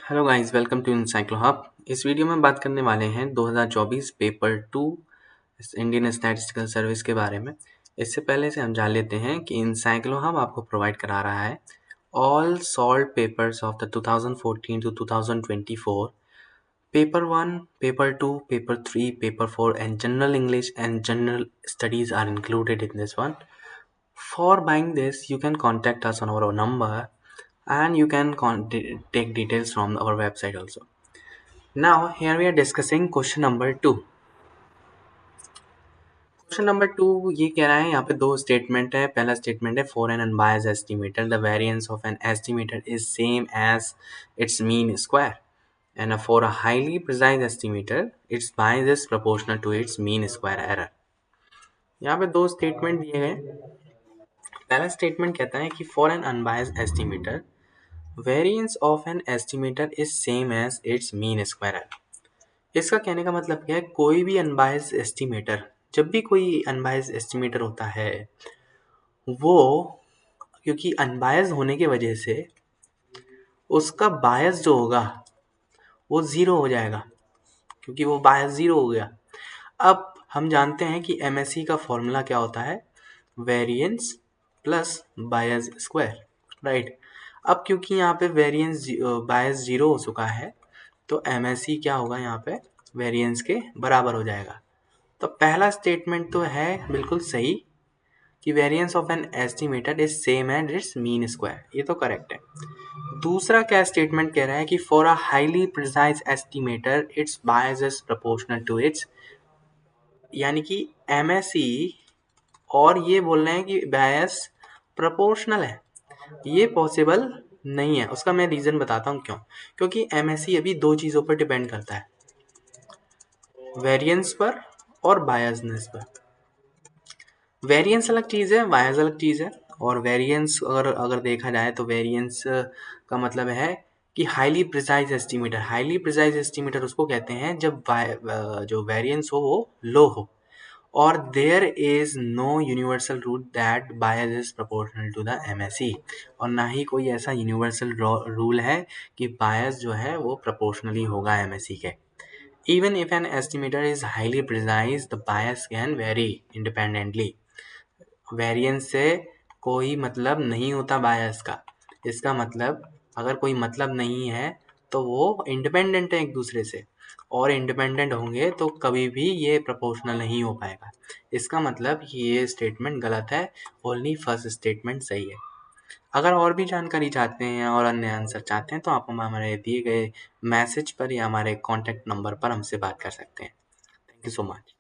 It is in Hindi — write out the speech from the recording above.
Hello guys, welcome to Encyclo Hub. इस वीडियो में बात करने वाले हैं 2024 पेपर 2 इंडियन स्टैटिस्टिकल सर्विस के बारे में। इससे पहले से हम जान लेते हैं कि इनसाइक्लो हब आपको प्रोवाइड करा रहा है all solve papers of the 2014 to 2024, paper 1, paper 2, paper 3, paper 4 and general English and general studies are included in this one. For buying this, you can contact us on our number and you can take details from our website also. Now here we are discussing question number 2. Question number 2 ये कह रहा है, यहाँ पे दो स्टेटमेंट है। पहला स्टेटमेंट है for an unbiased estimator the variance of an estimator is same as its mean square and for a highly precise estimator its bias is proportional to its mean square error. यहाँ पे दो स्टेटमेंट दिए गए। पहला स्टेटमेंट कहता है कि for an unbiased estimator variance of an estimator is same as its mean square error. इसका कहने का मतलब क्या है, कोई भी अनबायस्ड एस्टिमेटर, जब भी कोई अनबायस्ड एस्टिमेटर होता है वो, क्योंकि अनबायस्ड होने की वजह से उसका बायस जो होगा वो ज़ीरो हो जाएगा, क्योंकि वो बायस ज़ीरो हो गया। अब हम जानते हैं कि एमएसई का फॉर्मूला क्या होता है, वेरिएंस प्लस बायस स्क्वायर, राइट। अब क्योंकि यहाँ पे वेरिएंस बायस ज़ीरो हो चुका है तो एमएसई क्या होगा, यहाँ पे वेरिएंस के बराबर हो जाएगा। तो पहला स्टेटमेंट तो है बिल्कुल सही कि variance of an estimated is same and it's mean square, ये तो करेक्ट है। दूसरा क्या स्टेटमेंट कह रहा है कि for a highly precise estimator its bias is proportional to its, यानी कि एमएसई और ये बोल रहे हैं कि बायस प्रोपोर्शनल है, ये पॉसिबल नहीं है। उसका मैं रीज़न बताता हूँ क्यों। क्योंकि एमएसई अभी दो चीज़ों पर डिपेंड करता है, वेरिएंस पर और बायसनेस पर। वेरिएंस अलग चीज़ है, बायस अलग चीज़ है। और वेरिएंस अगर देखा जाए तो वेरिएंस का मतलब है कि highly precise estimator, highly precise estimator उसको कहते हैं जब जो वेरिएंस हो वो लो हो, और there is no universal rule that bias is proportional to the MSE, और ना ही कोई ऐसा यूनिवर्सल रूल है कि बायस जो है वो प्रोपोर्शनली होगा एमएसई के। Even if an estimator is highly precise, the bias can vary independently. Variance से कोई मतलब नहीं होता बायस का। इसका मतलब अगर कोई मतलब नहीं है तो वो इंडिपेंडेंट है एक दूसरे से, और इंडिपेंडेंट होंगे तो कभी भी ये प्रोपोर्शनल नहीं हो पाएगा। इसका मतलब ये स्टेटमेंट गलत है, ओनली फर्स्ट स्टेटमेंट सही है। अगर और भी जानकारी चाहते हैं और अन्य आंसर चाहते हैं तो आप हमारे दिए गए मैसेज पर या हमारे कॉन्टैक्ट नंबर पर हमसे बात कर सकते हैं। Thank you so much.